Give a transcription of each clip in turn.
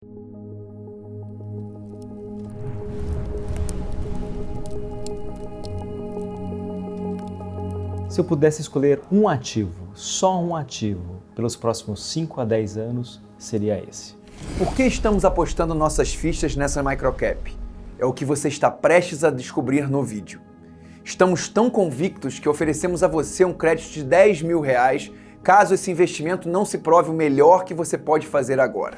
Se eu pudesse escolher um ativo, só um ativo, pelos próximos 5 a 10 anos, seria esse. Por que estamos apostando nossas fichas nessa microcap? É o que você está prestes a descobrir no vídeo. Estamos tão convictos que oferecemos a você um crédito de R$10 mil caso esse investimento não se prove o melhor que você pode fazer agora.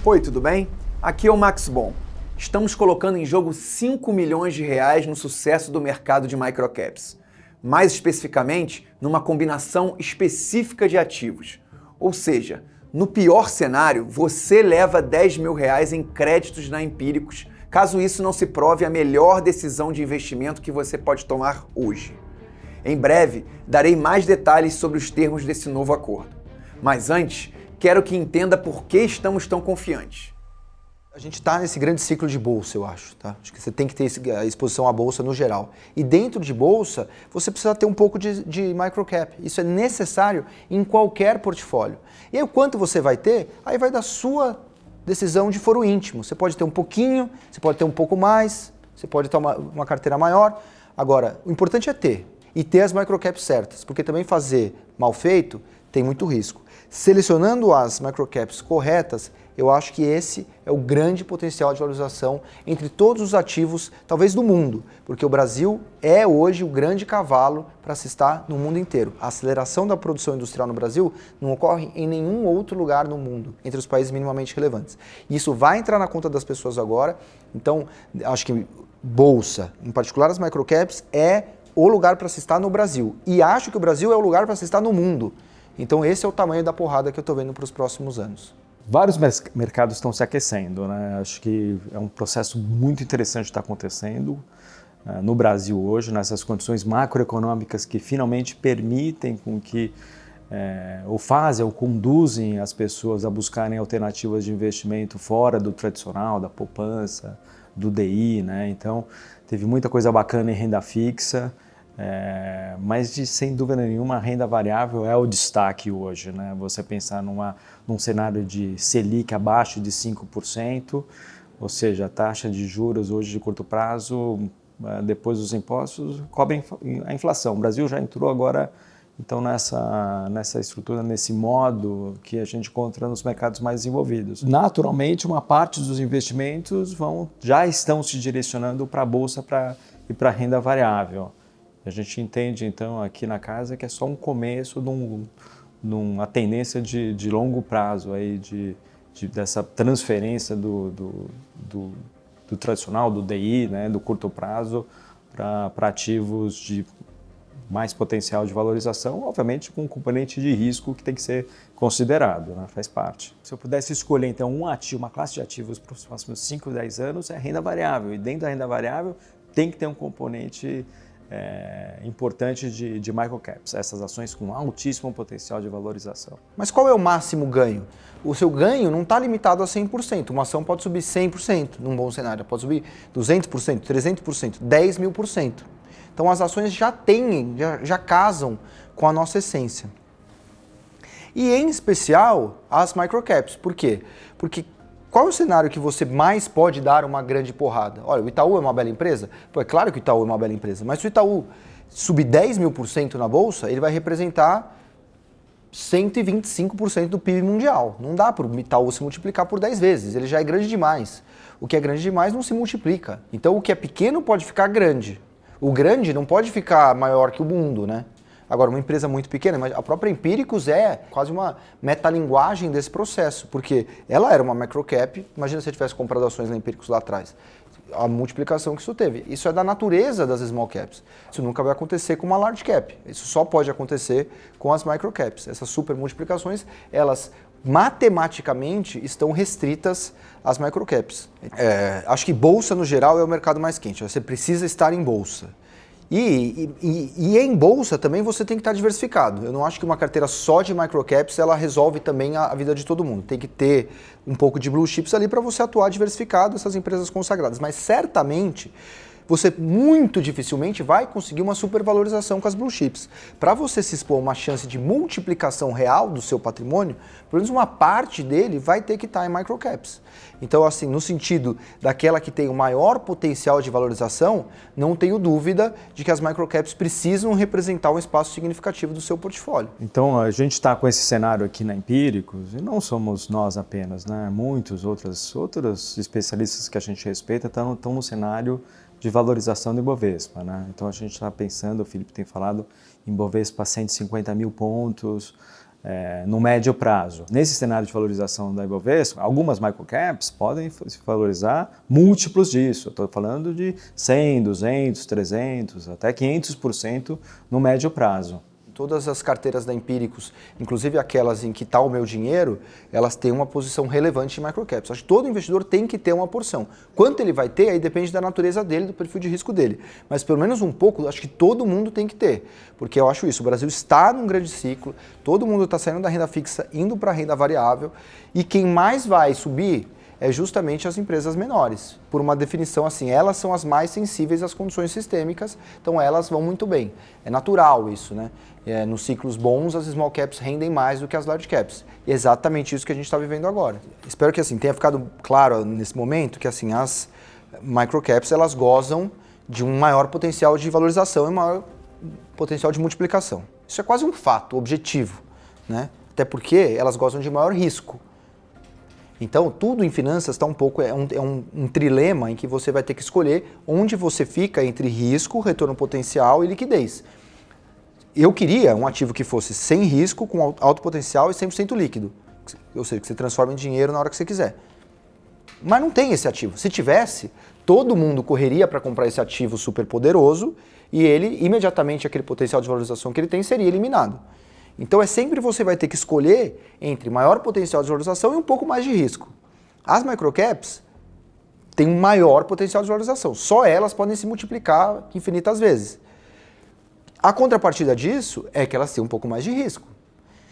Oi, tudo bem? Aqui é o Max Bon. Estamos colocando em jogo R$5 milhões no sucesso do mercado de microcaps. Mais especificamente, numa combinação específica de ativos. Ou seja, no pior cenário, você leva R$10 mil em créditos na Empíricos, caso isso não se prove a melhor decisão de investimento que você pode tomar hoje. Em breve, darei mais detalhes sobre os termos desse novo acordo. Mas antes, quero que entenda por que estamos tão confiantes. A gente está nesse grande ciclo de bolsa, eu acho, tá? Acho que você tem que ter a exposição à bolsa no geral. E dentro de bolsa, você precisa ter um pouco de microcap. Isso é necessário em qualquer portfólio. E aí o quanto você vai ter, aí vai da sua decisão de foro íntimo. Você pode ter um pouquinho, você pode ter um pouco mais, você pode ter uma carteira maior. Agora, o importante é ter. E ter as microcaps certas, porque também fazer mal feito tem muito risco. Selecionando as microcaps corretas, eu acho que esse é o grande potencial de valorização entre todos os ativos, talvez do mundo, porque o Brasil é hoje o grande cavalo para se estar no mundo inteiro. A aceleração da produção industrial no Brasil não ocorre em nenhum outro lugar no mundo, entre os países minimamente relevantes. Isso vai entrar na conta das pessoas agora, então acho que bolsa, em particular as microcaps, é o lugar para se estar no Brasil. E acho que o Brasil é o lugar para se estar no mundo. Então esse é o tamanho da porrada que eu estou vendo para os próximos anos. Vários mercados estão se aquecendo, né? Acho que é um processo muito interessante que está acontecendo no Brasil hoje, nessas condições macroeconômicas que finalmente permitem com que ou fazem ou conduzem as pessoas a buscarem alternativas de investimento fora do tradicional, da poupança, do DI, né? Então teve muita coisa bacana em renda fixa, mas sem dúvida nenhuma a renda variável é o destaque hoje, né? Você pensar num cenário de Selic abaixo de 5%, ou seja, a taxa de juros hoje de curto prazo, depois dos impostos, cobre a inflação. O Brasil já entrou agora então nessa estrutura, nesse modo que a gente encontra nos mercados mais desenvolvidos. Naturalmente, uma parte dos investimentos já estão se direcionando para a Bolsa e para a renda variável. A gente entende, então, aqui na casa que é só um começo de uma tendência de longo prazo, aí, dessa transferência do tradicional, do DI, né, do curto prazo, para ativos de mais potencial de valorização, obviamente com um componente de risco que tem que ser considerado, né, faz parte. Se eu pudesse escolher, então, um ativo, uma classe de ativos para os próximos 5, 10 anos, é renda variável. E dentro da renda variável tem que ter um componente importante de microcaps, essas ações com altíssimo potencial de valorização. Mas qual é o máximo ganho? O seu ganho não está limitado a 100%. Uma ação pode subir 100% num bom cenário, pode subir 200%, 300%, 10 mil por cento. Então as ações já casam com a nossa essência. E em especial as microcaps. Por quê? Porque qual é o cenário que você mais pode dar uma grande porrada? Olha, o Itaú é uma bela empresa? Pô, é claro que o Itaú é uma bela empresa, mas se o Itaú subir 10 mil por cento na bolsa, ele vai representar 125% do PIB mundial. Não dá para o Itaú se multiplicar por 10 vezes, ele já é grande demais. O que é grande demais não se multiplica. Então o que é pequeno pode ficar grande. O grande não pode ficar maior que o mundo, né? Agora, uma empresa muito pequena, mas a própria Empíricos é quase uma metalinguagem desse processo, porque ela era uma microcap, imagina se você tivesse comprado ações na Empíricos lá atrás, a multiplicação que isso teve. Isso é da natureza das small caps. Isso nunca vai acontecer com uma large cap, isso só pode acontecer com as microcaps. Essas super multiplicações, elas matematicamente estão restritas às microcaps. Acho que bolsa no geral é o mercado mais quente, você precisa estar em bolsa. E em bolsa também você tem que estar diversificado. Eu não acho que uma carteira só de microcaps ela resolve também a vida de todo mundo. Tem que ter um pouco de blue chips ali para você atuar diversificado, essas empresas consagradas. Mas certamente você muito dificilmente vai conseguir uma supervalorização com as blue chips. Para você se expor a uma chance de multiplicação real do seu patrimônio, pelo menos uma parte dele vai ter que estar em microcaps. Então, assim, no sentido daquela que tem o maior potencial de valorização, não tenho dúvida de que as microcaps precisam representar um espaço significativo do seu portfólio. Então, a gente está com esse cenário aqui na Empíricos, e não somos nós apenas, né? Muitos outros especialistas que a gente respeita estão no cenário de valorização do Ibovespa, né? Então, a gente está pensando, o Felipe tem falado, em Ibovespa 150 mil pontos, no médio prazo. Nesse cenário de valorização da Ibovespa, algumas microcaps podem se valorizar múltiplos disso. Estou falando de 100, 200, 300, até 500% no médio prazo. Todas as carteiras da Empíricos, inclusive aquelas em que está o meu dinheiro, elas têm uma posição relevante em microcaps. Acho que todo investidor tem que ter uma porção. Quanto ele vai ter, aí depende da natureza dele, do perfil de risco dele. Mas pelo menos um pouco, acho que todo mundo tem que ter. Porque eu acho isso, o Brasil está num grande ciclo, todo mundo está saindo da renda fixa, indo para a renda variável, e quem mais vai subir é justamente as empresas menores. Por uma definição assim, elas são as mais sensíveis às condições sistêmicas, então elas vão muito bem. É natural isso, né? Nos ciclos bons, as small caps rendem mais do que as large caps. E é exatamente isso que a gente está vivendo agora. Espero que assim, tenha ficado claro nesse momento que assim, as microcaps elas gozam de um maior potencial de valorização e um maior potencial de multiplicação. Isso é quase um fato objetivo, né? Até porque elas gozam de maior risco. Então, tudo em finanças está um pouco, é um trilema em que você vai ter que escolher onde você fica entre risco, retorno potencial e liquidez. Eu queria um ativo que fosse sem risco, com alto potencial e 100% líquido. Ou seja, que você transforma em dinheiro na hora que você quiser. Mas não tem esse ativo. Se tivesse, todo mundo correria para comprar esse ativo super poderoso e ele, imediatamente, aquele potencial de valorização que ele tem seria eliminado. Então, sempre você vai ter que escolher entre maior potencial de valorização e um pouco mais de risco. As microcaps têm um maior potencial de valorização. Só elas podem se multiplicar infinitas vezes. A contrapartida disso é que elas têm um pouco mais de risco.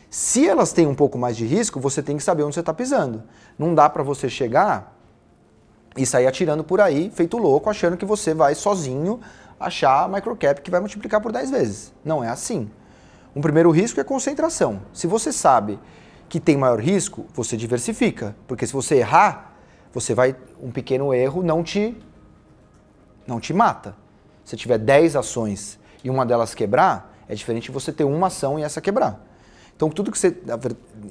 Se elas têm um pouco mais de risco, você tem que saber onde você está pisando. Não dá para você chegar e sair atirando por aí, feito louco, achando que você vai sozinho achar a microcap que vai multiplicar por 10 vezes. Não é assim. Um primeiro risco é concentração. Se você sabe que tem maior risco, você diversifica. Porque se você errar, um pequeno erro não te mata. Se tiver 10 ações e uma delas quebrar, é diferente de você ter uma ação e essa quebrar. Então, tudo que você...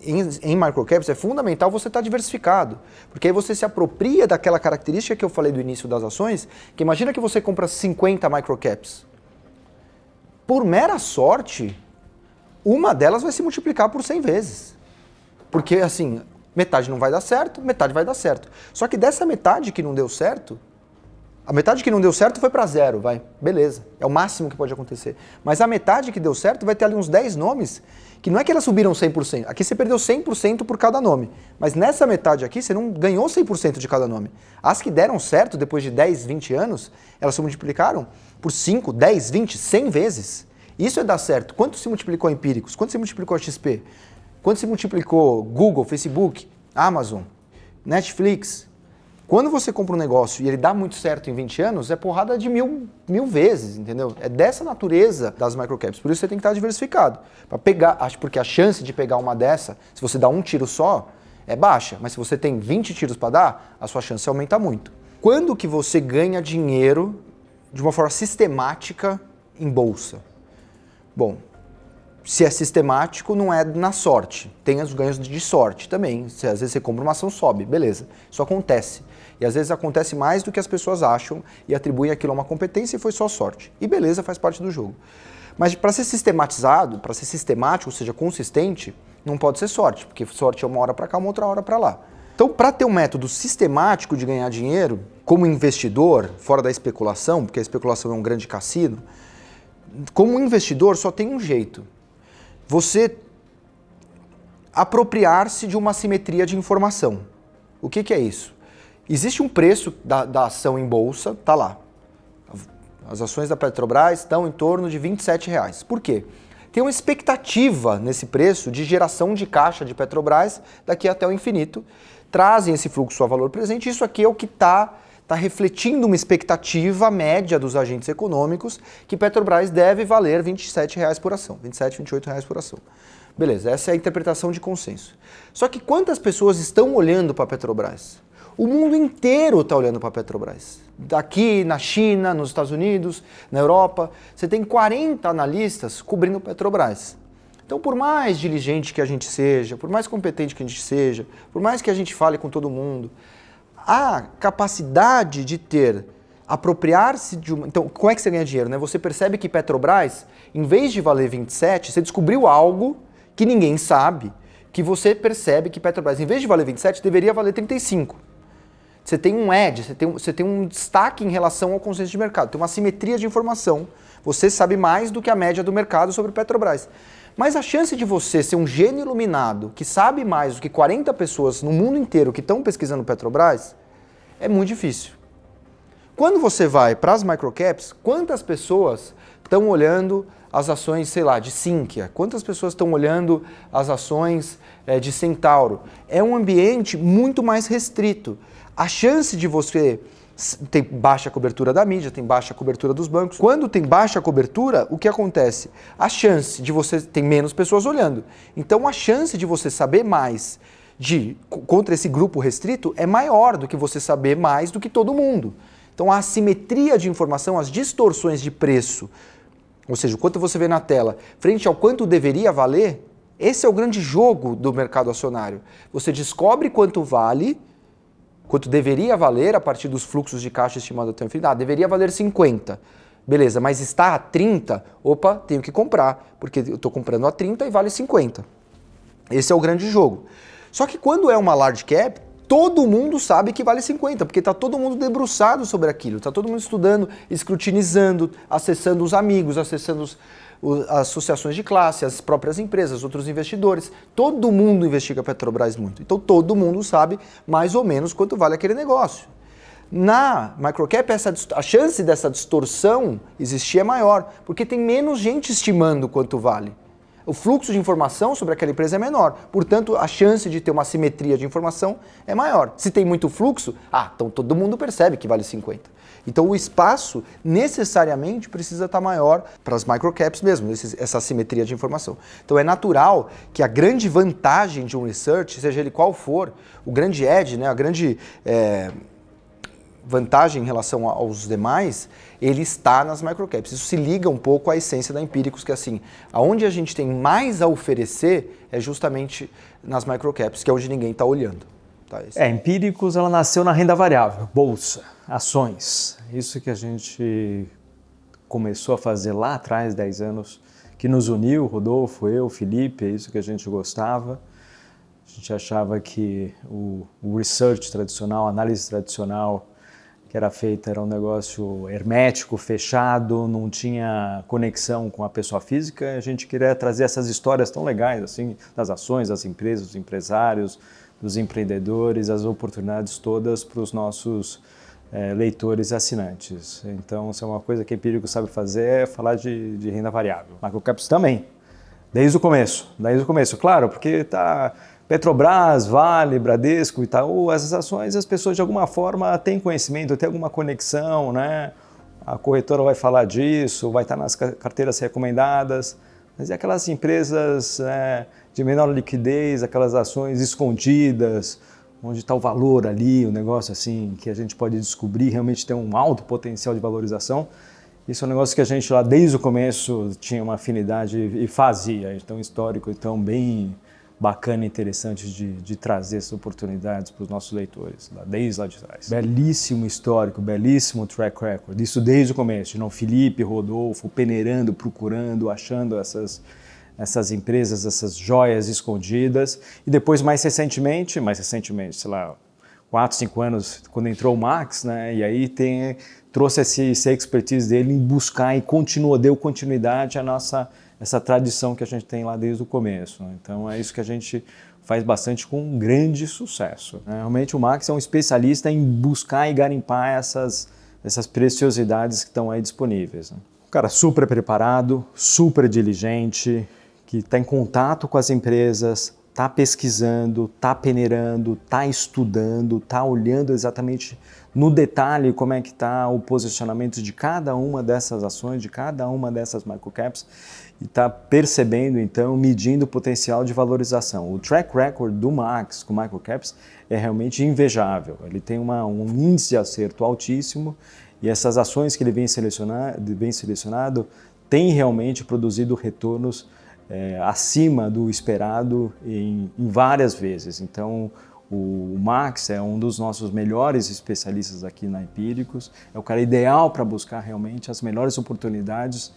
Em microcaps é fundamental você estar diversificado. Porque aí você se apropria daquela característica que eu falei do início das ações, que imagina que você compra 50 microcaps. Por mera sorte, uma delas vai se multiplicar por 100 vezes. Porque, assim, metade não vai dar certo, metade vai dar certo. Só que dessa metade que não deu certo, a metade que não deu certo foi para zero, vai. Beleza, é o máximo que pode acontecer. Mas a metade que deu certo vai ter ali uns 10 nomes, que não é que elas subiram 100%. Aqui você perdeu 100% por cada nome. Mas nessa metade aqui, você não ganhou 100% de cada nome. As que deram certo depois de 10, 20 anos, elas se multiplicaram por 5, 10, 20, 100 vezes. Isso é dar certo. Quanto se multiplicou a Empíricos? Quanto se multiplicou a XP? Quanto se multiplicou Google, Facebook, Amazon, Netflix? Quando você compra um negócio e ele dá muito certo em 20 anos, é porrada de mil vezes, entendeu? É dessa natureza das microcaps. Por isso você tem que estar diversificado. Para pegar, porque a chance de pegar uma dessa, se você dá um tiro só, é baixa. Mas se você tem 20 tiros para dar, a sua chance aumenta muito. Quando que você ganha dinheiro de uma forma sistemática em bolsa? Bom, se é sistemático, não é na sorte. Tem os ganhos de sorte também. Às vezes você compra uma ação, sobe, beleza. Isso acontece. E às vezes acontece mais do que as pessoas acham e atribuem aquilo a uma competência e foi só sorte. E beleza, faz parte do jogo. Mas para ser sistematizado, para ser sistemático, ou seja, consistente, não pode ser sorte, porque sorte é uma hora para cá, uma outra hora para lá. Então, para ter um método sistemático de ganhar dinheiro, como investidor, fora da especulação, porque a especulação é um grande cassino, como investidor só tem um jeito. Você apropriar-se de uma assimetria de informação. O que é isso? Existe um preço da ação em bolsa, tá lá. As ações da Petrobras estão em torno de R$27. Por quê? Tem uma expectativa nesse preço de geração de caixa de Petrobras daqui até o infinito. Trazem esse fluxo a valor presente. Isso aqui é o que está está refletindo uma expectativa média dos agentes econômicos que Petrobras deve valer R$ 27 por ação, R$ 27, R$ 28 por ação. Beleza, essa é a interpretação de consenso. Só que quantas pessoas estão olhando para a Petrobras? O mundo inteiro está olhando para a Petrobras. Aqui na China, nos Estados Unidos, na Europa, você tem 40 analistas cobrindo Petrobras. Então, por mais diligente que a gente seja, por mais competente que a gente seja, por mais que a gente fale com todo mundo, a capacidade de apropriar-se de uma... Então, como é que você ganha dinheiro, né? Você percebe que Petrobras, em vez de valer 27, você descobriu algo que ninguém sabe, que você percebe que Petrobras, em vez de valer 27, deveria valer 35. Você tem um edge, você tem um destaque em relação ao consenso de mercado, tem uma simetria de informação. Você sabe mais do que a média do mercado sobre Petrobras. Mas a chance de você ser um gênio iluminado que sabe mais do que 40 pessoas no mundo inteiro que estão pesquisando Petrobras é muito difícil. Quando você vai para as microcaps, quantas pessoas estão olhando as ações, sei lá, de Sinqia? Quantas pessoas estão olhando as ações de Centauro? É um ambiente muito mais restrito. A chance de você... Tem baixa cobertura da mídia, tem baixa cobertura dos bancos. Quando tem baixa cobertura, o que acontece? A chance de você... Tem menos pessoas olhando. Então, a chance de você saber mais contra esse grupo restrito é maior do que você saber mais do que todo mundo. Então, a assimetria de informação, as distorções de preço, ou seja, o quanto você vê na tela, frente ao quanto deveria valer, esse é o grande jogo do mercado acionário. Você descobre quanto vale... Quanto deveria valer a partir dos fluxos de caixa estimados até o fim? Deveria valer 50. Beleza, mas está a 30? Opa, tenho que comprar, porque eu estou comprando a 30 e vale 50. Esse é o grande jogo. Só que quando é uma large cap, todo mundo sabe que vale 50, porque está todo mundo debruçado sobre aquilo, está todo mundo estudando, escrutinizando, acessando os amigos, acessando as associações de classe, as próprias empresas, outros investidores. Todo mundo investiga a Petrobras muito. Então todo mundo sabe mais ou menos quanto vale aquele negócio. Na microcap, a chance dessa distorção existir é maior, porque tem menos gente estimando quanto vale. O fluxo de informação sobre aquela empresa é menor, portanto a chance de ter uma simetria de informação é maior. Se tem muito fluxo, então todo mundo percebe que vale 50. Então o espaço necessariamente precisa estar maior para as microcaps mesmo, essa simetria de informação. Então é natural que a grande vantagem de um research, seja ele qual for, o grande edge, né, a grande vantagem em relação aos demais, ele está nas microcaps. Isso se liga um pouco à essência da Empíricos, que é assim, aonde a gente tem mais a oferecer é justamente nas microcaps, que é onde ninguém está olhando. Tá, Empíricos, ela nasceu na renda variável, bolsa, ações. Isso que a gente começou a fazer lá atrás, 10 anos, que nos uniu, Rodolfo, eu, Felipe, é isso que a gente gostava. A gente achava que o research tradicional, a análise tradicional que era feita era um negócio hermético, fechado, não tinha conexão com a pessoa física. A gente queria trazer essas histórias tão legais assim, das ações, das empresas, dos empresários, dos empreendedores, as oportunidades todas para os nossos leitores e assinantes. Então, se é uma coisa que a Empíricos sabe fazer, é falar de renda variável. Microcaps também, desde o começo. Claro, porque está Petrobras, Vale, Bradesco, Itaú, essas ações, as pessoas de alguma forma têm conhecimento, têm alguma conexão, né? A corretora vai falar disso, vai estar nas carteiras recomendadas, mas é aquelas empresas de menor liquidez, aquelas ações escondidas, onde está o valor ali, o negócio assim que a gente pode descobrir, realmente tem um alto potencial de valorização. Isso é um negócio que a gente lá desde o começo tinha uma afinidade e fazia, então histórico, então bem bacana e interessante de trazer essas oportunidades para os nossos leitores, desde lá de trás. Belíssimo histórico, belíssimo track record, isso desde o começo, não Felipe, Rodolfo, peneirando, procurando, achando essas empresas, essas joias escondidas, e depois mais recentemente, sei lá, 4, 5 anos, quando entrou o Max, né, e aí trouxe essa expertise dele em buscar e deu continuidade à essa tradição que a gente tem lá desde o começo. Então é isso que a gente faz bastante com um grande sucesso. Realmente o Max é um especialista em buscar e garimpar essas preciosidades que estão aí disponíveis. Um cara super preparado, super diligente, que está em contato com as empresas está pesquisando, está peneirando, está estudando, está olhando exatamente no detalhe como é que está o posicionamento de cada uma dessas ações, de cada uma dessas microcaps, e está percebendo, então, medindo o potencial de valorização. O track record do Max com microcaps é realmente invejável. Ele tem um índice de acerto altíssimo e essas ações que ele vem selecionado têm realmente produzido retornos acima do esperado em várias vezes. Então, o Max é um dos nossos melhores especialistas aqui na Empíricos, é o cara ideal para buscar realmente as melhores oportunidades,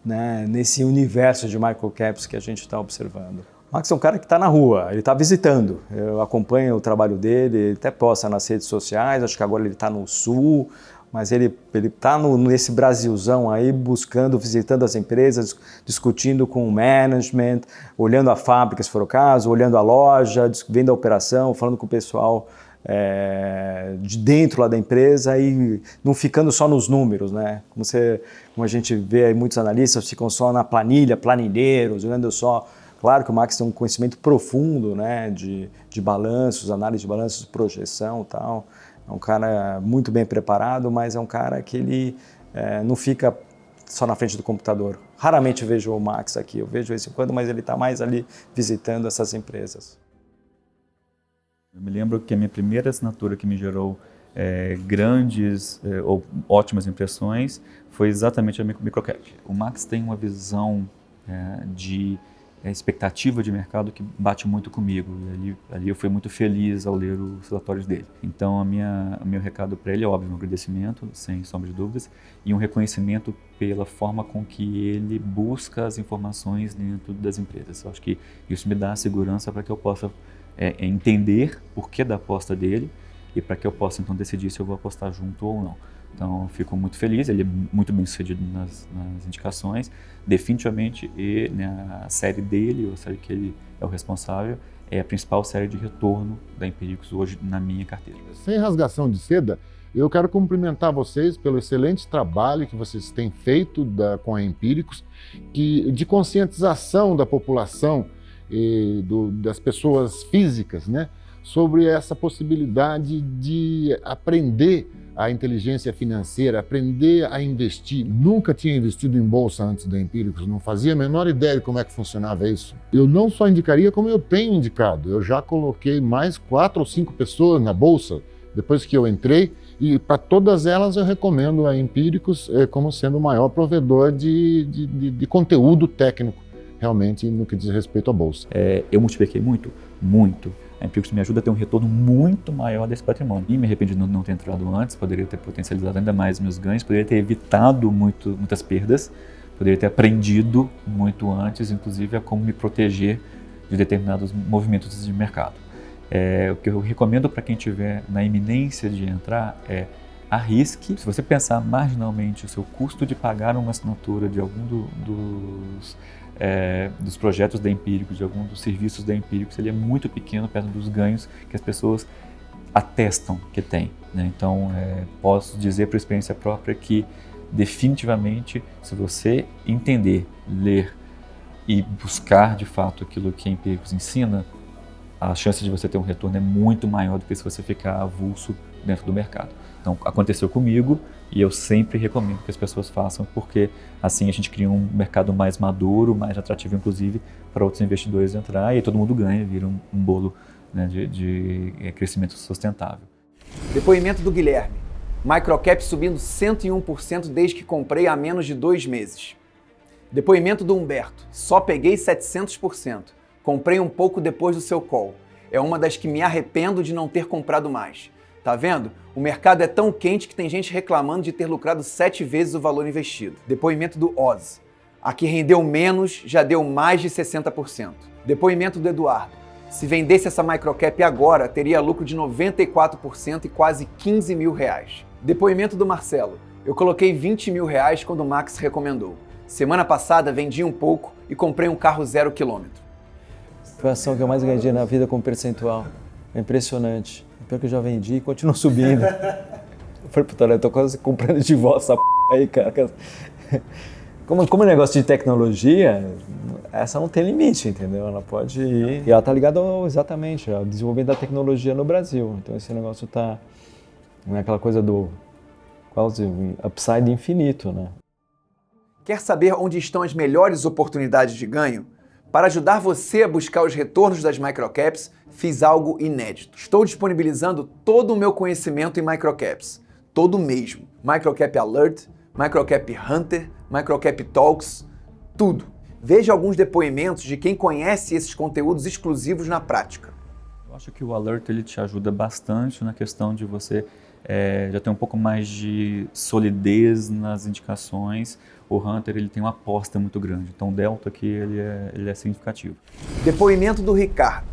né, nesse universo de microcaps que a gente está observando. O Max é um cara que está na rua, ele está visitando, eu acompanho o trabalho dele, ele até posta nas redes sociais, acho que agora ele está no Sul, mas ele está nesse Brasilzão aí, buscando, visitando as empresas, discutindo com o management, olhando a fábrica, se for o caso, olhando a loja, vendo a operação, falando com o pessoal de dentro lá da empresa e não ficando só nos números, né? Como a gente vê aí, muitos analistas ficam só na planilha, planilheiros, olhando só. Claro que o Max tem um conhecimento profundo, né, de balanços, análise de balanços, projeção e tal. É um cara muito bem preparado, mas é um cara que ele não fica só na frente do computador. Raramente vejo o Max aqui, eu vejo de vez em quando, mas ele está mais ali visitando essas empresas. Eu me lembro que a minha primeira assinatura que me gerou grandes ou ótimas impressões foi exatamente a Microcap. O Max tem uma visão de expectativa de mercado que bate muito comigo, e ali eu fui muito feliz ao ler os relatórios dele. Então o meu recado para ele é óbvio, um agradecimento, sem sombra de dúvidas, e um reconhecimento pela forma com que ele busca as informações dentro das empresas. Eu acho que isso me dá segurança para que eu possa entender o porquê da aposta dele e para que eu possa então decidir se eu vou apostar junto ou não. Então, eu fico muito feliz, ele é muito bem sucedido nas indicações, definitivamente, e a série dele, ou a série que ele é o responsável, é a principal série de retorno da Empíricos hoje na minha carteira. Sem rasgação de seda, eu quero cumprimentar vocês pelo excelente trabalho que vocês têm feito com a Empíricos, de conscientização da população e das pessoas físicas, né, sobre essa possibilidade de aprender a inteligência financeira, aprender a investir. Nunca tinha investido em bolsa antes da Empíricos, não fazia a menor ideia de como é que funcionava isso. Eu não só indicaria, como eu tenho indicado. Eu já coloquei mais 4 ou 5 pessoas na bolsa depois que eu entrei, e para todas elas eu recomendo a Empíricos como sendo o maior provedor de conteúdo técnico, realmente, no que diz respeito à bolsa. Eu multipliquei muito. A Empíricos me ajuda a ter um retorno muito maior desse patrimônio. E me arrependi de não ter entrado antes, poderia ter potencializado ainda mais meus ganhos, poderia ter evitado muitas perdas, poderia ter aprendido muito antes, inclusive, a como me proteger de determinados movimentos de mercado. O que eu recomendo para quem estiver na iminência de entrar é arrisque. Se você pensar marginalmente o seu custo de pagar uma assinatura de algum dos projetos da Empíricos, de algum dos serviços da Empíricos, ele é muito pequeno perto dos ganhos que as pessoas atestam que tem, né? Então, posso dizer por experiência própria que definitivamente, se você entender, ler e buscar de fato aquilo que a Empíricos ensina, a chance de você ter um retorno é muito maior do que se você ficar avulso dentro do mercado. Então, aconteceu comigo e eu sempre recomendo que as pessoas façam, porque assim a gente cria um mercado mais maduro, mais atrativo, inclusive, para outros investidores entrar, e aí todo mundo ganha, vira um bolo, né, de crescimento sustentável. Depoimento do Guilherme. Microcap subindo 101% desde que comprei há menos de 2 meses. Depoimento do Humberto. Só peguei 700%. Comprei um pouco depois do seu call. É uma das que me arrependo de não ter comprado mais. Tá vendo? O mercado é tão quente que tem gente reclamando de ter lucrado 7 vezes o valor investido. Depoimento do Oz. A que rendeu menos já deu mais de 60%. Depoimento do Eduardo. Se vendesse essa microcap agora, teria lucro de 94% e quase 15 mil reais. Depoimento do Marcelo. Eu coloquei 20 mil reais quando o Max recomendou. Semana passada vendi um pouco e comprei um carro 0 km. Foi a ação que eu mais ganhei na vida como percentual. É impressionante. Pior que eu já vendi e continua subindo. Eu falei, puta, eu tô quase comprando de volta essa p aí, cara. Como é negócio de tecnologia, essa não tem limite, entendeu? Ela pode ir. E ela está ligada exatamente ao desenvolvimento da tecnologia no Brasil. Então esse negócio não é aquela coisa do quase upside infinito, né? Quer saber onde estão as melhores oportunidades de ganho? Para ajudar você a buscar os retornos das microcaps, fiz algo inédito. Estou disponibilizando todo o meu conhecimento em microcaps. Todo mesmo. Microcap Alert, Microcap Hunter, Microcap Talks, tudo. Veja alguns depoimentos de quem conhece esses conteúdos exclusivos na prática. Eu acho que o Alert ele te ajuda bastante na questão de você já ter um pouco mais de solidez nas indicações. O Hunter ele tem uma aposta muito grande, então o delta aqui ele é significativo. Depoimento do Ricardo.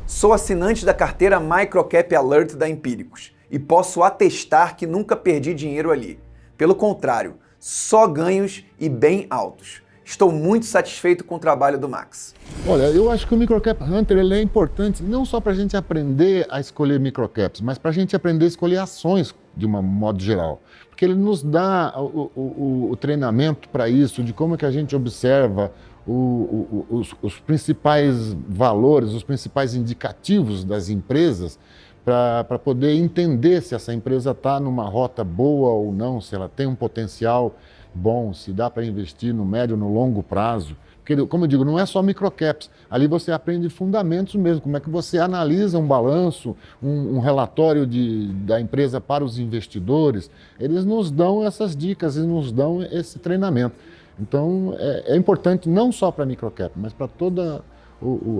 Sou assinante da carteira Microcap Alert da Empíricos e posso atestar que nunca perdi dinheiro ali. Pelo contrário, só ganhos e bem altos. Estou muito satisfeito com o trabalho do Max. Olha, eu acho que o Microcap Hunter ele é importante não só para a gente aprender a escolher microcaps, mas para a gente aprender a escolher ações de um modo geral. Porque ele nos dá o treinamento para isso, de como é que a gente observa os principais valores, os principais indicativos das empresas, para poder entender se essa empresa está numa rota boa ou não, se ela tem um potencial bom, se dá para investir no médio, no longo prazo. Porque, como eu digo, não é só microcaps, ali você aprende fundamentos mesmo, como é que você analisa um balanço, um relatório da empresa para os investidores. Eles nos dão essas dicas, eles nos dão esse treinamento. Então, é importante não só para microcap, mas para toda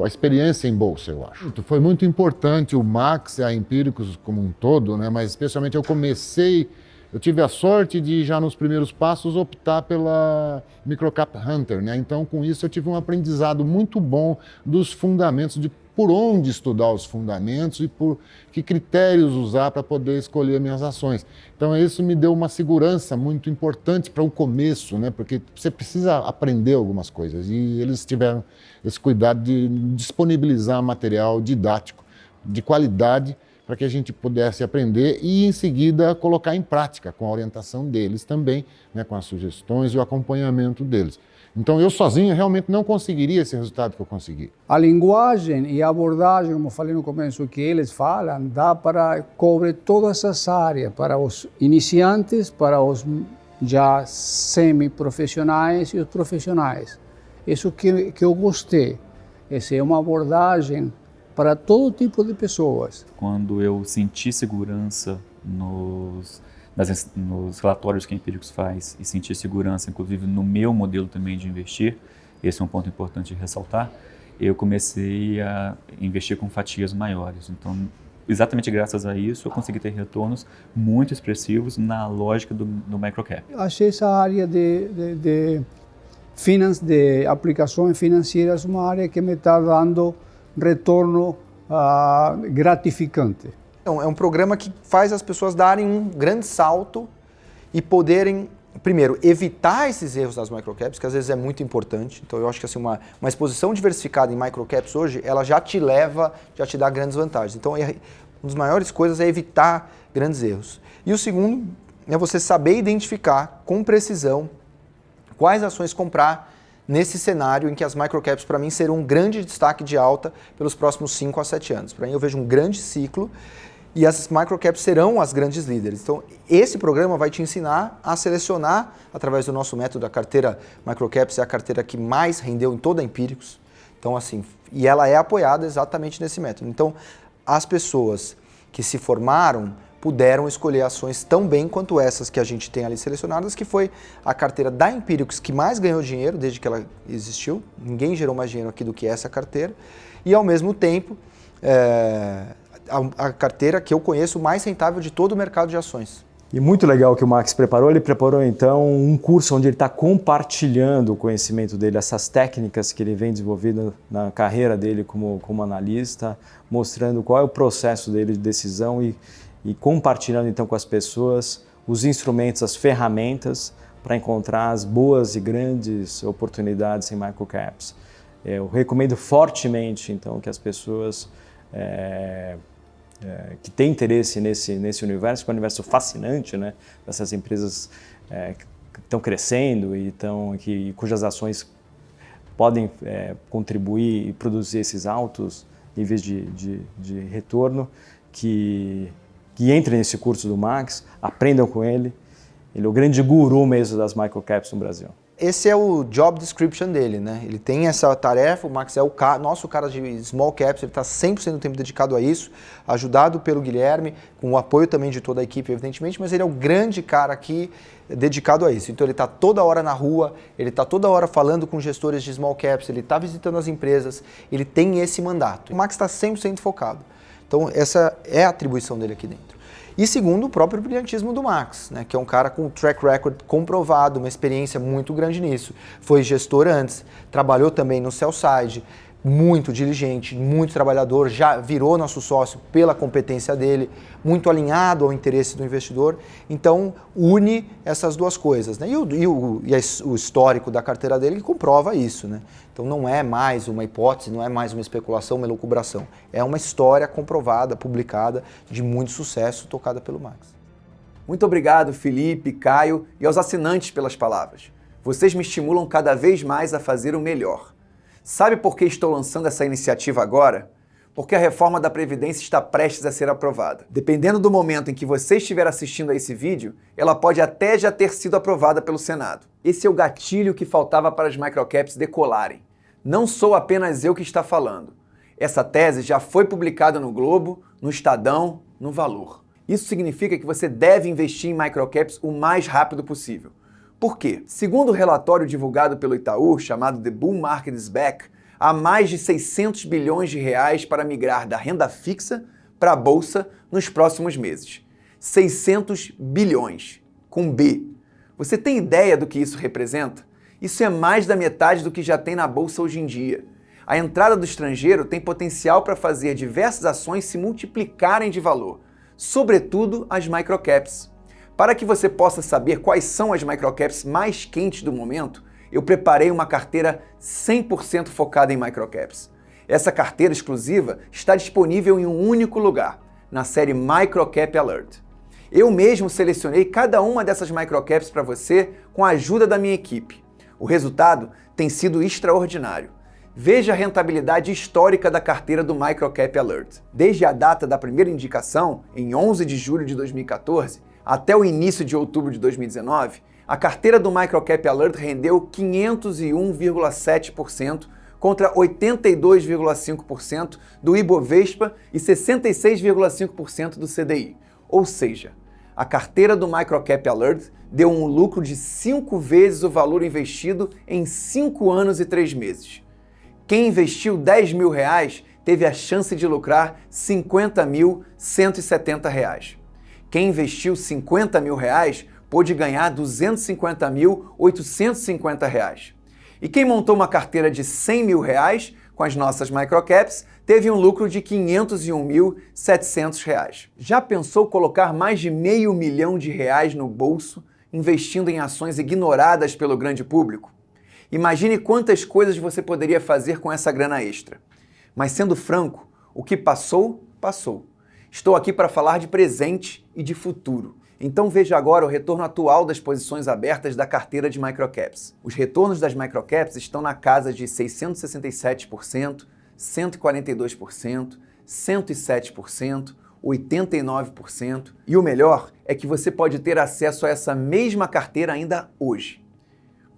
a experiência em bolsa, eu acho. Foi muito importante o Max, a Empíricos como um todo, né? Mas especialmente eu tive a sorte de já nos primeiros passos optar pela Microcap Hunter, né? Então com isso eu tive um aprendizado muito bom dos fundamentos, de por onde estudar os fundamentos e por que critérios usar para poder escolher minhas ações. Então isso me deu uma segurança muito importante para o começo, né? Porque você precisa aprender algumas coisas e eles tiveram esse cuidado de disponibilizar material didático de qualidade para que a gente pudesse aprender e, em seguida, colocar em prática com a orientação deles também, né, com as sugestões e o acompanhamento deles. Então, eu sozinho realmente não conseguiria esse resultado que eu consegui. A linguagem e a abordagem, como falei no começo, que eles falam, dá para cobrir todas essas áreas, para os iniciantes, para os já semi-profissionais e os profissionais. Isso que eu gostei. Essa é uma abordagem para todo tipo de pessoas. Quando eu senti segurança nos relatórios que a Empíricos faz e senti segurança, inclusive, no meu modelo também de investir, esse é um ponto importante de ressaltar, eu comecei a investir com fatias maiores. Então, exatamente graças a isso, eu consegui ter retornos muito expressivos na lógica do microcap. Eu achei essa área de aplicações financeiras uma área que me está dando retorno gratificante. Então, é um programa que faz as pessoas darem um grande salto e poderem, primeiro, evitar esses erros das microcaps, que às vezes é muito importante. Então, eu acho que assim, uma exposição diversificada em microcaps hoje, ela já te dá grandes vantagens. Então, uma das maiores coisas é evitar grandes erros. E o segundo é você saber identificar com precisão quais ações comprar nesse cenário em que as microcaps, para mim, serão um grande destaque de alta pelos próximos 5 a 7 anos. Para mim, eu vejo um grande ciclo e as microcaps serão as grandes líderes. Então, esse programa vai te ensinar a selecionar, através do nosso método, da carteira Microcaps, é a carteira que mais rendeu em toda a Empíricos. Então, assim, e ela é apoiada exatamente nesse método. Então, as pessoas que se formaram puderam escolher ações tão bem quanto essas que a gente tem ali selecionadas, que foi a carteira da Empíricos que mais ganhou dinheiro desde que ela existiu. Ninguém gerou mais dinheiro aqui do que essa carteira. E, ao mesmo tempo, a carteira que eu conheço mais rentável de todo o mercado de ações. E muito legal o que o Max preparou. Ele preparou, então, um curso onde ele está compartilhando o conhecimento dele, essas técnicas que ele vem desenvolvendo na carreira dele como analista, mostrando qual é o processo dele de decisão e compartilhando então com as pessoas os instrumentos, as ferramentas para encontrar as boas e grandes oportunidades em microcaps. Eu recomendo fortemente então que as pessoas que têm interesse nesse universo, que é um universo fascinante, né? Dessas empresas estão crescendo e cujas ações podem contribuir e produzir esses altos níveis de retorno, que entrem nesse curso do Max, aprendam com ele. Ele é o grande guru mesmo das microcaps no Brasil. Esse é o job description dele, né? Ele tem essa tarefa, o Max é o nosso cara de small caps, ele está 100% do tempo dedicado a isso, ajudado pelo Guilherme, com o apoio também de toda a equipe, evidentemente, mas ele é o grande cara aqui dedicado a isso. Então ele está toda hora na rua, ele está toda hora falando com gestores de small caps, ele está visitando as empresas, ele tem esse mandato. O Max está 100% focado. Então essa é a atribuição dele aqui dentro. E segundo, o próprio brilhantismo do Max, né, que é um cara com track record comprovado, uma experiência muito grande nisso. Foi gestor antes, trabalhou também no sell side, muito diligente, muito trabalhador, já virou nosso sócio pela competência dele, muito alinhado ao interesse do investidor. Então, une essas duas coisas, né? E o histórico da carteira dele comprova isso, né? Então, não é mais uma hipótese, não é mais uma especulação, uma elucubração. É uma história comprovada, publicada, de muito sucesso, tocada pelo Max. Muito obrigado, Felipe, Caio e aos assinantes pelas palavras. Vocês me estimulam cada vez mais a fazer o melhor. Sabe por que estou lançando essa iniciativa agora? Porque a reforma da Previdência está prestes a ser aprovada. Dependendo do momento em que você estiver assistindo a esse vídeo, ela pode até já ter sido aprovada pelo Senado. Esse é o gatilho que faltava para as microcaps decolarem. Não sou apenas eu que está falando. Essa tese já foi publicada no Globo, no Estadão, no Valor. Isso significa que você deve investir em microcaps o mais rápido possível. Por quê? Segundo o relatório divulgado pelo Itaú, chamado The Bull Market is Back, há mais de 600 bilhões de reais para migrar da renda fixa para a Bolsa nos próximos meses. 600 bilhões, com B. Você tem ideia do que isso representa? Isso é mais da metade do que já tem na Bolsa hoje em dia. A entrada do estrangeiro tem potencial para fazer diversas ações se multiplicarem de valor, sobretudo as microcaps. Para que você possa saber quais são as microcaps mais quentes do momento, eu preparei uma carteira 100% focada em microcaps. Essa carteira exclusiva está disponível em um único lugar, na série Microcap Alert. Eu mesmo selecionei cada uma dessas microcaps para você com a ajuda da minha equipe. O resultado tem sido extraordinário. Veja a rentabilidade histórica da carteira do Microcap Alert. Desde a data da primeira indicação, em 11 de julho de 2014, até o início de outubro de 2019, a carteira do Microcap Alert rendeu 501,7% contra 82,5% do Ibovespa e 66,5% do CDI. Ou seja, a carteira do Microcap Alert deu um lucro de 5 vezes o valor investido em 5 anos e 3 meses. Quem investiu R$10 mil teve a chance de lucrar R$50.170. Quem investiu R$50 mil pôde ganhar R$250.850. E quem montou uma carteira de R$100 mil com as nossas microcaps teve um lucro de R$501.700. Já pensou colocar mais de R$500 mil no bolso, investindo em ações ignoradas pelo grande público? Imagine quantas coisas você poderia fazer com essa grana extra. Mas sendo franco, o que passou, passou. Estou aqui para falar de presente e de futuro. Então veja agora o retorno atual das posições abertas da carteira de microcaps. Os retornos das microcaps estão na casa de 667%, 142%, 107%, 89%. E o melhor é que você pode ter acesso a essa mesma carteira ainda hoje.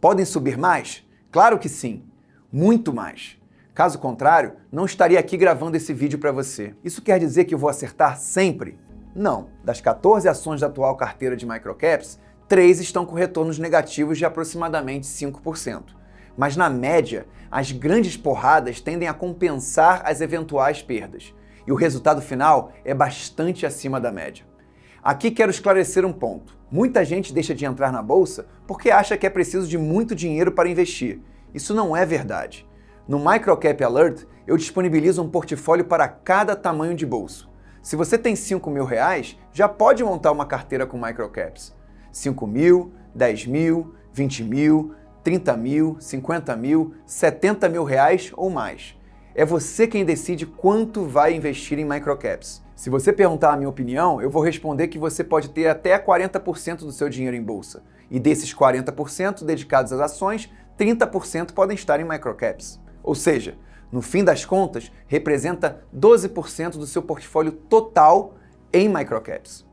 Podem subir mais? Claro que sim, muito mais. Caso contrário, não estaria aqui gravando esse vídeo para você. Isso quer dizer que eu vou acertar sempre? Não. Das 14 ações da atual carteira de microcaps, 3 estão com retornos negativos de aproximadamente 5%. Mas na média, as grandes porradas tendem a compensar as eventuais perdas. E o resultado final é bastante acima da média. Aqui quero esclarecer um ponto. Muita gente deixa de entrar na bolsa porque acha que é preciso de muito dinheiro para investir. Isso não é verdade. No Microcap Alert, eu disponibilizo um portfólio para cada tamanho de bolso. Se você tem R$5 mil, já pode montar uma carteira com microcaps. 5 mil, 10 mil, 20 mil, 30 mil, 50 mil, 70 mil reais ou mais. É você quem decide quanto vai investir em microcaps. Se você perguntar a minha opinião, eu vou responder que você pode ter até 40% do seu dinheiro em bolsa. E desses 40% dedicados às ações, 30% podem estar em microcaps. Ou seja, no fim das contas, representa 12% do seu portfólio total em microcaps.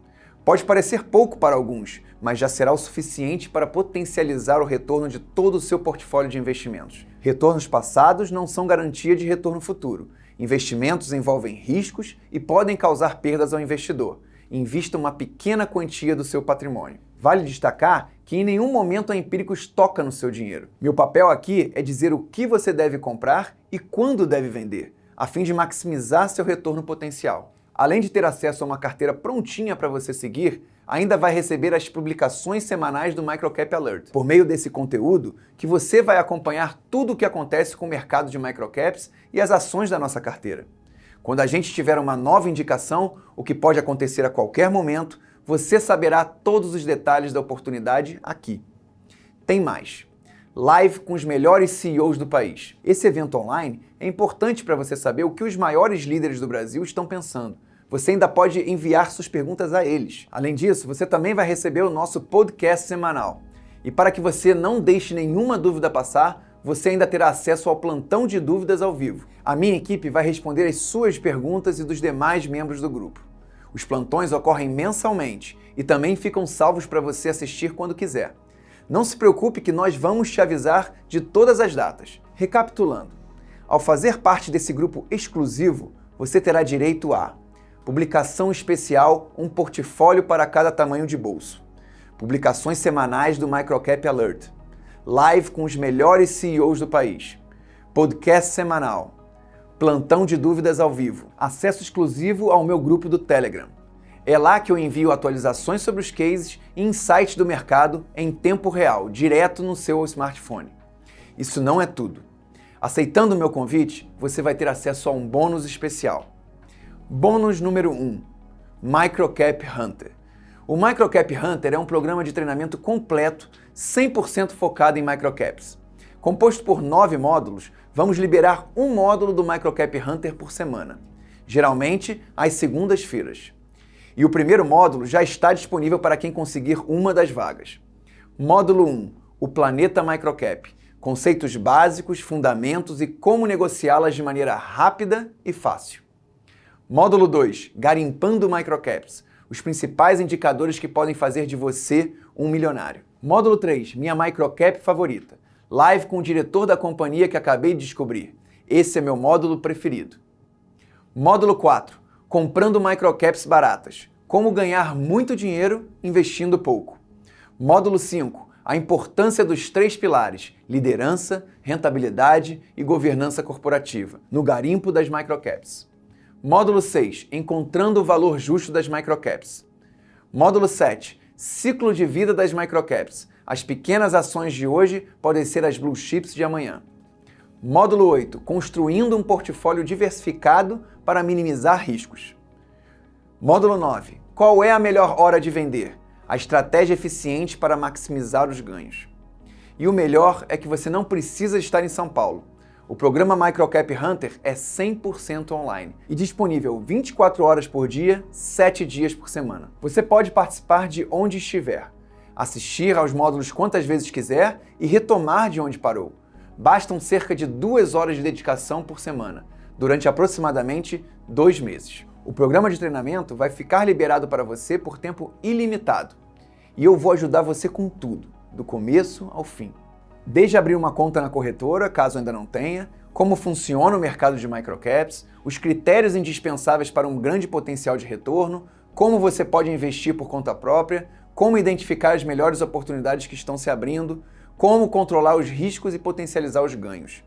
Pode parecer pouco para alguns, mas já será o suficiente para potencializar o retorno de todo o seu portfólio de investimentos. Retornos passados não são garantia de retorno futuro. Investimentos envolvem riscos e podem causar perdas ao investidor. Invista uma pequena quantia do seu patrimônio. Vale destacar que em nenhum momento a Empíricos toca no seu dinheiro. Meu papel aqui é dizer o que você deve comprar e quando deve vender, a fim de maximizar seu retorno potencial. Além de ter acesso a uma carteira prontinha para você seguir, ainda vai receber as publicações semanais do Microcap Alert. Por meio desse conteúdo, que você vai acompanhar tudo o que acontece com o mercado de microcaps e as ações da nossa carteira. Quando a gente tiver uma nova indicação, o que pode acontecer a qualquer momento, você saberá todos os detalhes da oportunidade aqui. Tem mais. Live com os melhores CEOs do país. Esse evento online é importante para você saber o que os maiores líderes do Brasil estão pensando. Você ainda pode enviar suas perguntas a eles. Além disso, você também vai receber o nosso podcast semanal. E para que você não deixe nenhuma dúvida passar, você ainda terá acesso ao plantão de dúvidas ao vivo. A minha equipe vai responder as suas perguntas e dos demais membros do grupo. Os plantões ocorrem mensalmente e também ficam salvos para você assistir quando quiser. Não se preocupe que nós vamos te avisar de todas as datas. Recapitulando, ao fazer parte desse grupo exclusivo, você terá direito a publicação especial, um portfólio para cada tamanho de bolso, publicações semanais do Microcap Alert, live com os melhores CEOs do país, podcast semanal, plantão de dúvidas ao vivo, acesso exclusivo ao meu grupo do Telegram. É lá que eu envio atualizações sobre os cases e insights do mercado em tempo real, direto no seu smartphone. Isso não é tudo. Aceitando o meu convite, você vai ter acesso a um bônus especial. Bônus número 1, Microcap Hunter. O Microcap Hunter é um programa de treinamento completo, 100% focado em microcaps. Composto por 9 módulos, vamos liberar um módulo do Microcap Hunter por semana, geralmente às segundas-feiras. E o primeiro módulo já está disponível para quem conseguir uma das vagas. Módulo 1, o Planeta Microcap. Conceitos básicos, fundamentos e como negociá-las de maneira rápida e fácil. Módulo 2, Garimpando Microcaps. Os principais indicadores que podem fazer de você um milionário. Módulo 3, Minha Microcap Favorita. Live com o diretor da companhia que acabei de descobrir. Esse é meu módulo preferido. Módulo 4, Comprando Microcaps Baratas. Como ganhar muito dinheiro investindo pouco. Módulo 5, A importância dos 3 pilares, liderança, rentabilidade e governança corporativa, no garimpo das microcaps. Módulo 6, Encontrando o valor justo das microcaps. Módulo 7, Ciclo de vida das microcaps. As pequenas ações de hoje podem ser as blue chips de amanhã. Módulo 8, Construindo um portfólio diversificado para minimizar riscos. Módulo 9, Qual é a melhor hora de vender? A estratégia eficiente para maximizar os ganhos. E o melhor é que você não precisa estar em São Paulo. O programa Microcap Hunter é 100% online e disponível 24 horas por dia, 7 dias por semana. Você pode participar de onde estiver, assistir aos módulos quantas vezes quiser e retomar de onde parou. Bastam cerca de 2 horas de dedicação por semana, durante aproximadamente 2 meses. O programa de treinamento vai ficar liberado para você por tempo ilimitado. E eu vou ajudar você com tudo, do começo ao fim. Desde abrir uma conta na corretora, caso ainda não tenha, como funciona o mercado de microcaps, os critérios indispensáveis para um grande potencial de retorno, como você pode investir por conta própria, como identificar as melhores oportunidades que estão se abrindo, como controlar os riscos e potencializar os ganhos.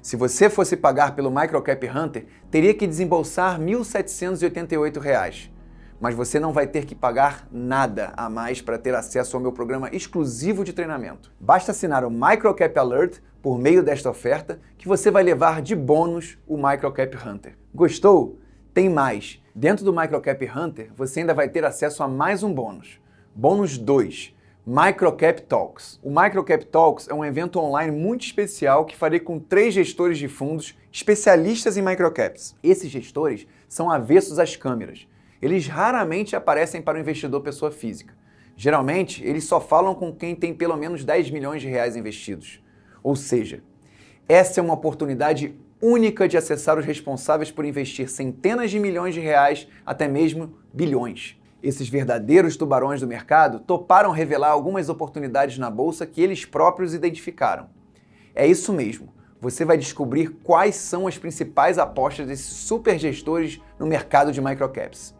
Se você fosse pagar pelo Microcap Hunter, teria que desembolsar R$ 1.788, mas você não vai ter que pagar nada a mais para ter acesso ao meu programa exclusivo de treinamento. Basta assinar o Microcap Alert por meio desta oferta que você vai levar de bônus o Microcap Hunter. Gostou? Tem mais! Dentro do Microcap Hunter, você ainda vai ter acesso a mais um bônus. Bônus 2. Microcap Talks. O Microcap Talks é um evento online muito especial que farei com 3 gestores de fundos especialistas em microcaps. Esses gestores são avessos às câmeras. Eles raramente aparecem para o investidor pessoa física. Geralmente, eles só falam com quem tem pelo menos 10 milhões de reais investidos. Ou seja, essa é uma oportunidade única de acessar os responsáveis por investir centenas de milhões de reais, até mesmo bilhões. Esses verdadeiros tubarões do mercado toparam revelar algumas oportunidades na bolsa que eles próprios identificaram. É isso mesmo, você vai descobrir quais são as principais apostas desses super gestores no mercado de microcaps.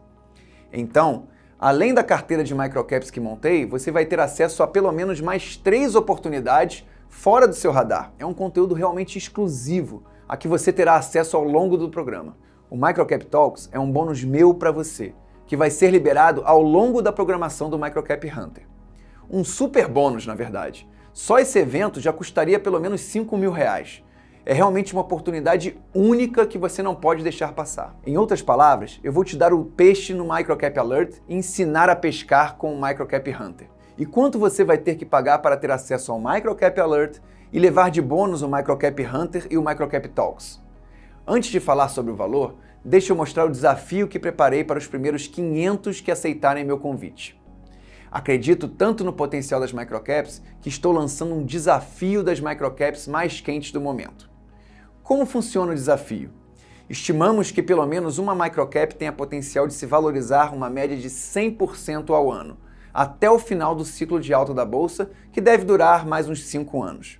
Então, além da carteira de microcaps que montei, você vai ter acesso a pelo menos mais 3 oportunidades fora do seu radar. É um conteúdo realmente exclusivo, a que você terá acesso ao longo do programa. O Microcap Talks é um bônus meu para você, que vai ser liberado ao longo da programação do Microcap Hunter. Um super bônus, na verdade. Só esse evento já custaria pelo menos 5 mil reais. É realmente uma oportunidade única que você não pode deixar passar. Em outras palavras, eu vou te dar o peixe no Microcap Alert e ensinar a pescar com o Microcap Hunter. E quanto você vai ter que pagar para ter acesso ao Microcap Alert e levar de bônus o Microcap Hunter e o Microcap Talks? Antes de falar sobre o valor, deixa eu mostrar o desafio que preparei para os primeiros 500 que aceitarem meu convite. Acredito tanto no potencial das microcaps que estou lançando um desafio das microcaps mais quentes do momento. Como funciona o desafio? Estimamos que pelo menos uma microcap tenha potencial de se valorizar uma média de 100% ao ano, até o final do ciclo de alta da bolsa, que deve durar mais uns 5 anos.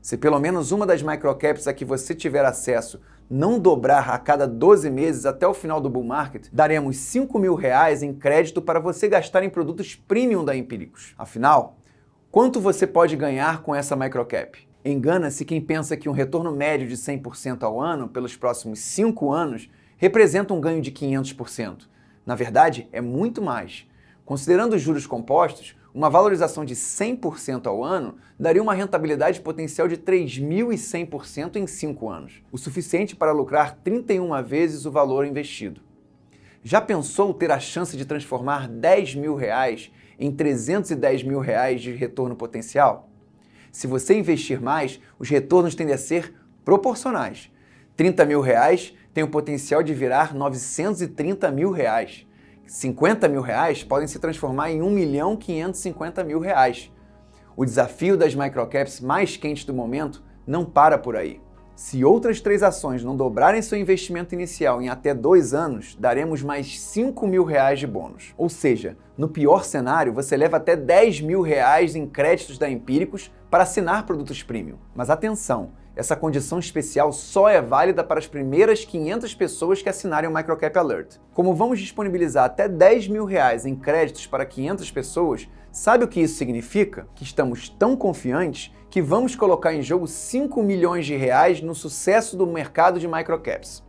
Se pelo menos uma das microcaps a que você tiver acesso não dobrar a cada 12 meses até o final do bull market, daremos 5 mil reais em crédito para você gastar em produtos premium da Empíricos. Afinal, quanto você pode ganhar com essa microcap? Engana-se quem pensa que um retorno médio de 100% ao ano pelos próximos 5 anos representa um ganho de 500%. Na verdade, é muito mais. Considerando os juros compostos, uma valorização de 100% ao ano daria uma rentabilidade potencial de 3.100% em 5 anos, o suficiente para lucrar 31 vezes o valor investido. Já pensou ter a chance de transformar 10 mil reais em 310 mil reais de retorno potencial? Se você investir mais, os retornos tendem a ser proporcionais. 30 mil reais tem o potencial de virar 930 mil reais. 50 mil reais podem se transformar em 1.550.000 reais. O desafio das microcaps mais quentes do momento não para por aí. Se outras 3 ações não dobrarem seu investimento inicial em até 2 anos, daremos mais 5 mil reais de bônus. Ou seja, no pior cenário, você leva até 10 mil reais em créditos da Empíricos para assinar produtos premium. Mas atenção, essa condição especial só é válida para as primeiras 500 pessoas que assinarem o Microcap Alert. Como vamos disponibilizar até 10 mil reais em créditos para 500 pessoas, sabe o que isso significa? Que estamos tão confiantes que vamos colocar em jogo 5 milhões de reais no sucesso do mercado de microcaps.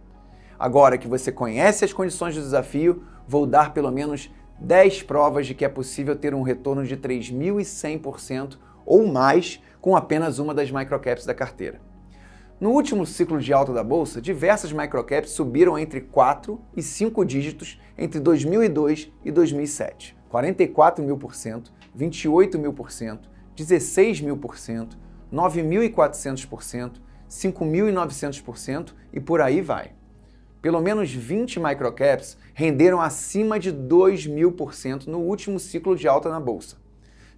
Agora que você conhece as condições do desafio, vou dar pelo menos 10 provas de que é possível ter um retorno de 3.100% ou mais com apenas uma das microcaps da carteira. No último ciclo de alta da bolsa, diversas microcaps subiram entre 4 e 5 dígitos entre 2002 e 2007. 44.000%, 28.000%, 16.000%, 9.400%, 5.900% e por aí vai. Pelo menos 20 microcaps renderam acima de 2.000% no último ciclo de alta na bolsa.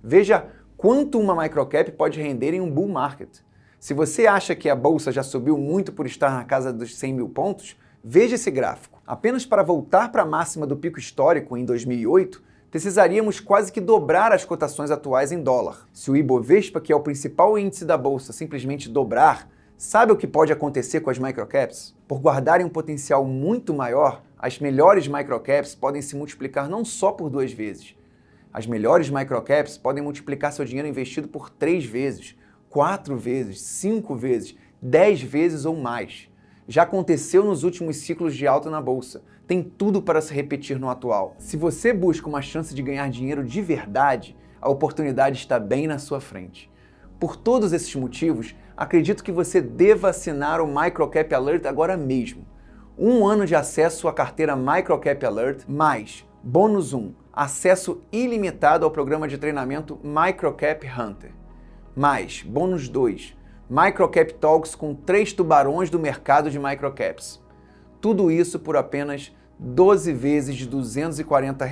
Veja quanto uma microcap pode render em um bull market. Se você acha que a bolsa já subiu muito por estar na casa dos 100 mil pontos, veja esse gráfico. Apenas para voltar para a máxima do pico histórico em 2008, precisaríamos quase que dobrar as cotações atuais em dólar. Se o Ibovespa, que é o principal índice da bolsa, simplesmente dobrar, sabe o que pode acontecer com as microcaps? Por guardarem um potencial muito maior, as melhores microcaps podem se multiplicar não só por 2 vezes. As melhores microcaps podem multiplicar seu dinheiro investido por 3 vezes, 4 vezes, 5 vezes, 10 vezes ou mais. Já aconteceu nos últimos ciclos de alta na bolsa. Tem tudo para se repetir no atual. Se você busca uma chance de ganhar dinheiro de verdade, a oportunidade está bem na sua frente. Por todos esses motivos, acredito que você deva assinar o Microcap Alert agora mesmo. 1 ano de acesso à carteira Microcap Alert, mais bônus 1, acesso ilimitado ao programa de treinamento Microcap Hunter. Mais bônus 2, Microcap Talks com 3 tubarões do mercado de microcaps. Tudo isso por apenas 12 vezes de R$ 240,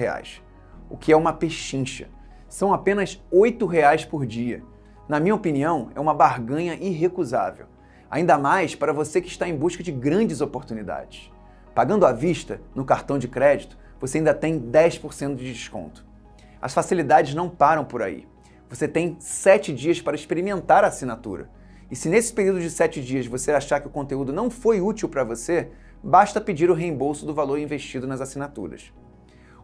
o que é uma pechincha. São apenas R$ 8 por dia. Na minha opinião, é uma barganha irrecusável. Ainda mais para você que está em busca de grandes oportunidades. Pagando à vista, no cartão de crédito, você ainda tem 10% de desconto. As facilidades não param por aí. Você tem 7 dias para experimentar a assinatura. E se nesse período de 7 dias você achar que o conteúdo não foi útil para você, basta pedir o reembolso do valor investido nas assinaturas.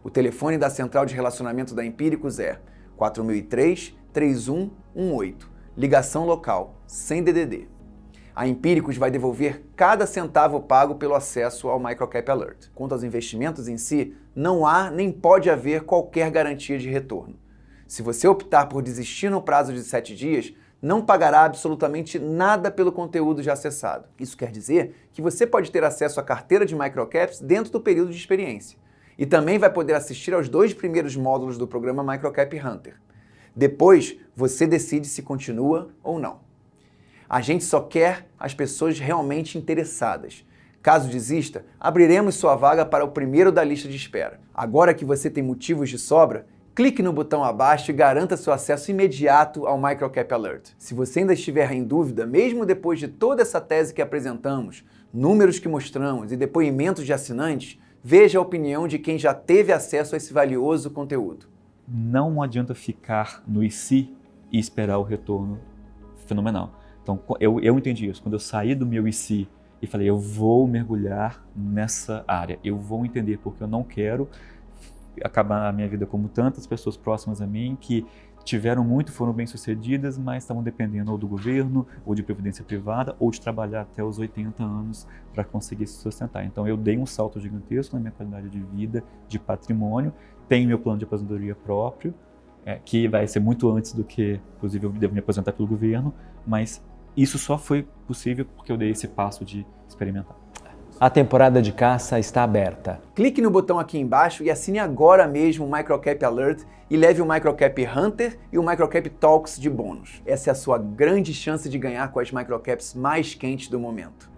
O telefone da Central de Relacionamento da Empíricos é 4003-3118, ligação local, sem DDD. A Empíricos vai devolver cada centavo pago pelo acesso ao Microcap Alert. Quanto aos investimentos em si, não há nem pode haver qualquer garantia de retorno. Se você optar por desistir no prazo de 7 dias, não pagará absolutamente nada pelo conteúdo já acessado. Isso quer dizer que você pode ter acesso à carteira de microcaps dentro do período de experiência. E também vai poder assistir aos 2 primeiros módulos do programa Microcap Hunter. Depois, você decide se continua ou não. A gente só quer as pessoas realmente interessadas. Caso desista, abriremos sua vaga para o primeiro da lista de espera. Agora que você tem motivos de sobra, clique no botão abaixo e garanta seu acesso imediato ao Microcap Alert. Se você ainda estiver em dúvida, mesmo depois de toda essa tese que apresentamos, números que mostramos e depoimentos de assinantes, veja a opinião de quem já teve acesso a esse valioso conteúdo. Não adianta ficar no IC e esperar o retorno fenomenal. Então, eu entendi isso. Quando eu saí do meu IC e falei, eu vou mergulhar nessa área, eu vou entender porque eu não quero acabar a minha vida como tantas pessoas próximas a mim que tiveram muito, foram bem-sucedidas, mas estavam dependendo ou do governo, ou de previdência privada, ou de trabalhar até os 80 anos para conseguir se sustentar. Então eu dei um salto gigantesco na minha qualidade de vida, de patrimônio, tenho meu plano de aposentadoria próprio, que vai ser muito antes do que, inclusive, eu devo me aposentar pelo governo, mas isso só foi possível porque eu dei esse passo de experimentar. A temporada de caça está aberta. Clique no botão aqui embaixo e assine agora mesmo o Microcap Alert e leve o Microcap Hunter e o Microcap Talks de bônus. Essa é a sua grande chance de ganhar com as microcaps mais quentes do momento.